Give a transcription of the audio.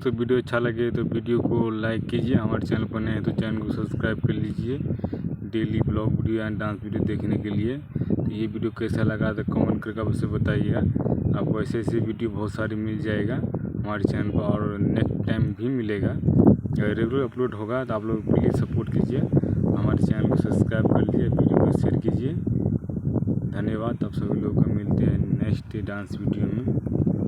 दोस्तों वीडियो अच्छा लगे तो वीडियो को लाइक कीजिए, हमारे चैनल पर नए हैं तो चैनल को सब्सक्राइब कर लीजिए daily blog video and dance video देखने के लिए। तो ये वीडियो कैसा लगा तो कमेंट करके अवश्य बताइएगा। आपको ऐसे ऐसे वीडियो बहुत सारी मिल जाएगा हमारे चैनल पर और नेक्स्ट टाइम भी मिलेगा। अगर रेगुलर अपलोड होगा तो आप लोग प्लीज़ सपोर्ट कीजिए, हमारे चैनल को सब्सक्राइब कर लीजिए, वीडियो को शेयर कीजिए। धन्यवाद। आप सभी लोगों को मिलते हैं नेक्स्ट डांस वीडियो में।